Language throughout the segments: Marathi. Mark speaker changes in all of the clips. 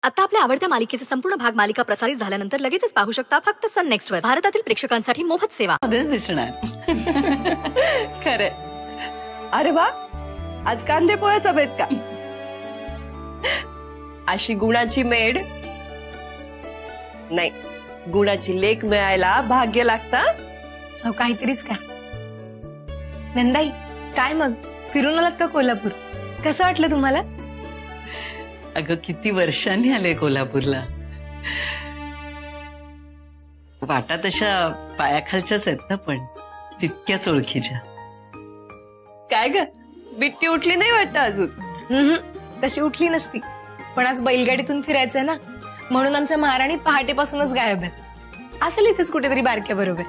Speaker 1: आता आपल्या आवडत्या मालिकेचे संपूर्ण भाग मालिका प्रसारित झाल्यानंतर लगेचच पाहू शकता फक्त सन नेक्स्ट वर. भारतातील प्रेक्षकांसाठी मोफत सेवा.
Speaker 2: दिसणार.
Speaker 3: खरे. अरे वा, आज कांदे पोह्याचा बेत का? अशी गुणाची मेड नाही, गुणाची लेक मिळायला भाग्य लागता.
Speaker 4: हो काहीतरीच का. नंदाई काय मग फिरून आलात का कोल्हापूर? कसं वाटलं तुम्हाला?
Speaker 2: अगं किती वर्षांनी आले कोल्हापूरला. वाटा तशा पायाखालच्याच आहेत ना, पण तितक्याच ओळखीच्या.
Speaker 3: काय ग, बिट्टी उठली नाही वाटत अजून?
Speaker 4: तशी उठली नसती, पण आज बैलगाडीतून फिरायचंय ना, म्हणून आमच्या महाराणी पहाटेपासूनच गायब आहेत. असेल इथेच कुठेतरी बारक्या बरोबर.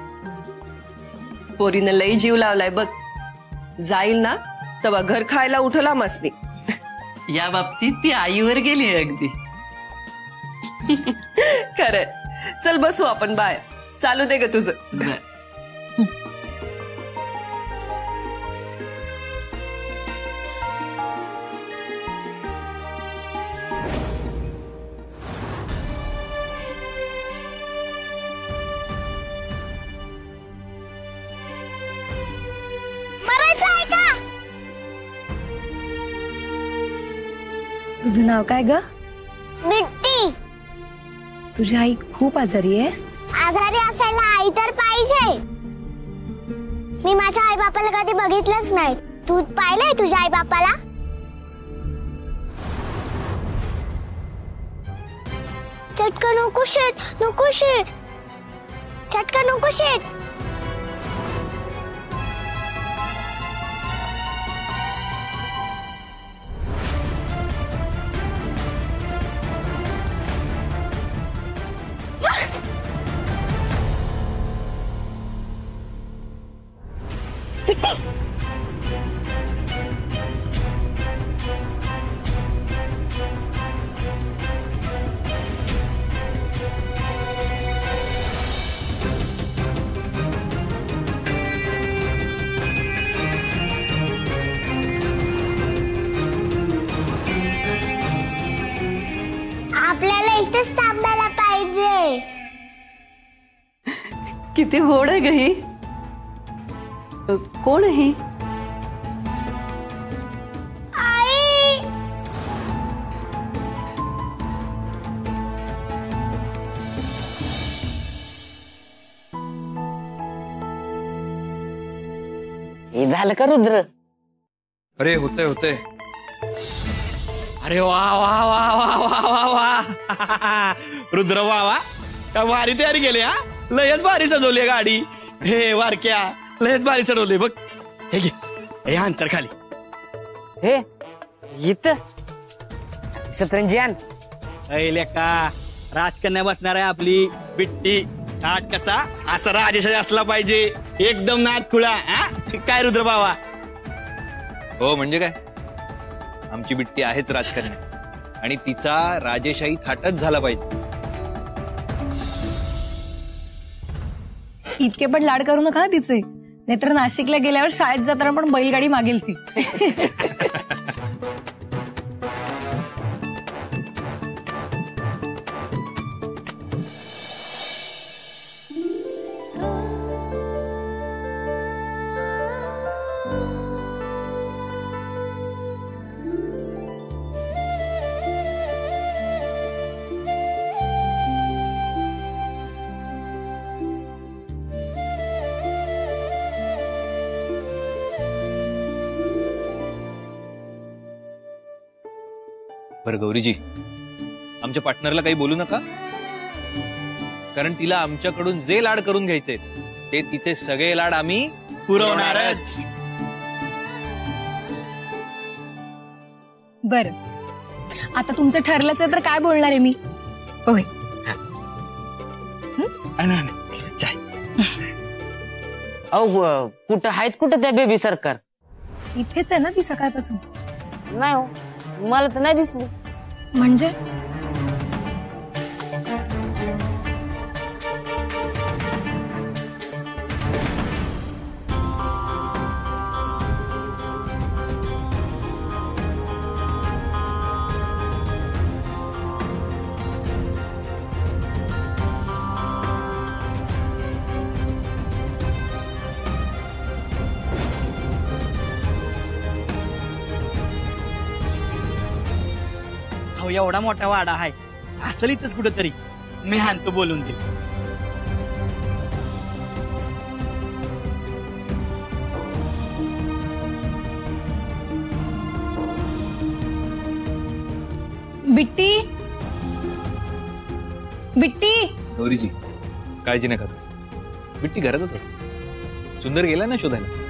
Speaker 3: पोरीनं लई जीव लावलाय बघ. जाईल ना तेव्हा घर खायला उठला मसनी.
Speaker 2: या बाबतीत ती आईवर गेली अगदी.
Speaker 3: खरं. चल बसू आपण बाहेर. चालू दे ग तुझं.
Speaker 4: तुझं नाव काय ग?
Speaker 5: बिट्टी.
Speaker 4: तुझी आई खूप आजारी आहे.
Speaker 5: आजारी असायला आई तर पाहिजे. मी माझ्या आई बापाला कधी बघितलंच नाही. तू पाहिलंय तुझ्या आई बापाला? चटका नको शेट, नको शेट. चटका नको शेट. आपल्याला इथेच थांबायला पाहिजे.
Speaker 3: किती गोड आहे ग ही. कोण आहे ही?
Speaker 5: आई.
Speaker 6: हे झालं का रुद्र?
Speaker 7: अरे होते होते.
Speaker 8: अरे वा वा वा वा वा वा वा. रुद्र वा वा, काय भारी तयारी केली हा. लयच भारी सजवली गाडी. हे वारक्या लयच भारी सजवली बघ. हे घे, हे अंतर खाली.
Speaker 6: हे इथं सतरंजियान
Speaker 8: लेका राजकन्या बसणार आहे आपली बिट्टी. थाट कसा असा राजेश असला पाहिजे, एकदम नाद खुळा. काय रुद्र बाबा?
Speaker 7: हो म्हणजे काय, आमची बिट्टी आहेच राजकन्या आणि तिचा राजेशाही थाटच झाला पाहिजे.
Speaker 4: इतके पण लाड करू नका तिचे, नाहीतर नाशिकला गेल्यावर शाळेत जाताना पण बैलगाडी मागेल ती.
Speaker 7: बरं गौरीजी, आमच्या पार्टनरला काही बोलू नका, कारण तिला आमच्याकडून जे लाड करून घ्यायचे ते तिचे सगळे लाड आम्ही
Speaker 8: पुरवणारच.
Speaker 4: बर, आता तुमचं ठरलंच आहे तर काय बोलणार आहे मी. होय.
Speaker 6: अहो कुठं आहेत कुठं त्या बेबी सरकार?
Speaker 4: इथेच आहे ना ती सकाळपासून.
Speaker 6: नाही हो, मला तर नाही दिसली.
Speaker 4: म्हणजे
Speaker 8: एवढा मोठा वाडा आहे असेल इथंच कुठंतरी. मी हाणतो बोलून ते.
Speaker 4: बिट्टी बिट्टी
Speaker 7: गौरीजी काळजी नका करू. बिट्टी घरातच असेल. सुंदर गेला ना शोधायला.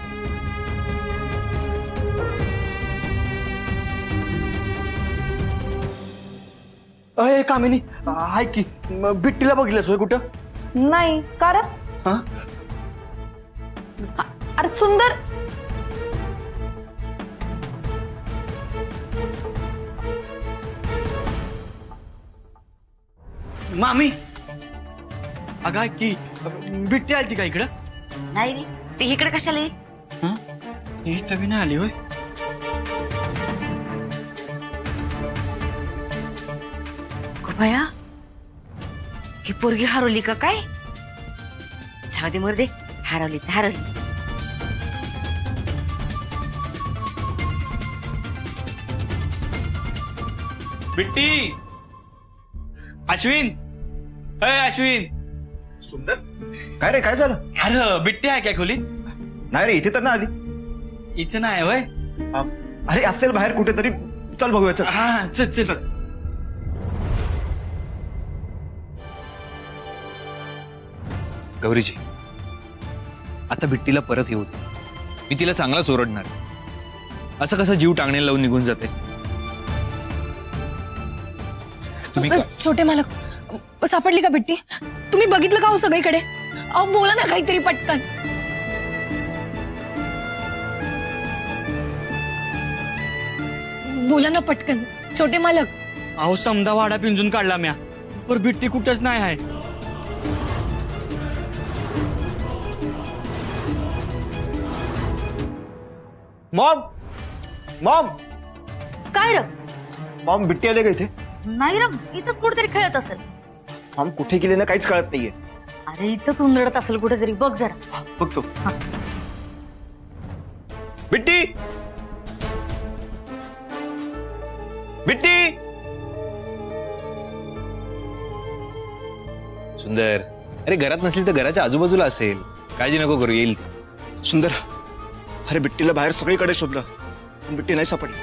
Speaker 8: अय कामिनी हाय की बिट्टीला बघितलंस होय कुठं?
Speaker 4: नाही कार
Speaker 8: हा
Speaker 4: अरे सुंदर
Speaker 8: मामी अगा की बिट्टी आली ती का इकडं?
Speaker 2: नाही रे ती इकडे कशाला येईल?
Speaker 8: हा ही चवी नाही आली होय.
Speaker 2: भया ही पोरगी हरवली का काय? जाऊ दे मर दे. हरवली तर हरवली.
Speaker 8: बिट्टी अश्विन अय अश्विन.
Speaker 9: सुंदर काय रे काय झालं?
Speaker 8: अरे बिट्टी आहे काय खोलीत?
Speaker 9: नाही रे इथे तर ना आली.
Speaker 8: इथे नाही वय.
Speaker 9: अरे असेल बाहेर कुठेतरी. चल बघूया चल.
Speaker 8: हा चल चल चल.
Speaker 7: गौरीजी आता बिट्टीला परत येऊ दे. मी तिला चांगलाच ओरडणार. असं कसं जीव टांगण्याला लावून निघून जाते. तुम्ही
Speaker 4: छोटे मालक सापडली का बिट्टी? तुम्ही बघितलं का हो सगळीकडे? अहो बोला ना काहीतरी पटकन. बोला ना पटकन छोटे मालक.
Speaker 8: अहो समजा वाडा पिंजून काढला म्या पर बिट्टी कुठंच नाही आहे.
Speaker 9: मॉम मॉम
Speaker 1: काय र?
Speaker 9: मॉम बिट्टी आले का इथे?
Speaker 1: नाही र, इथंच कुठेतरी खेळत असेल.
Speaker 9: मॉम कुठे गेले ना काहीच कळत नाहीये.
Speaker 1: अरे इथंच उंदरत असेल कुठेतरी. बघ जरा.
Speaker 9: बघतो. बिट्टी बिट्टी.
Speaker 7: सुंदर अरे घरात नसेल तर घराच्या आजूबाजूला असेल. काळजी नको करू. येईल.
Speaker 9: सुंदर अरे बिट्टीला बाहेर सगळीकडे शोधलं पण बिट्टी नाही सापडली.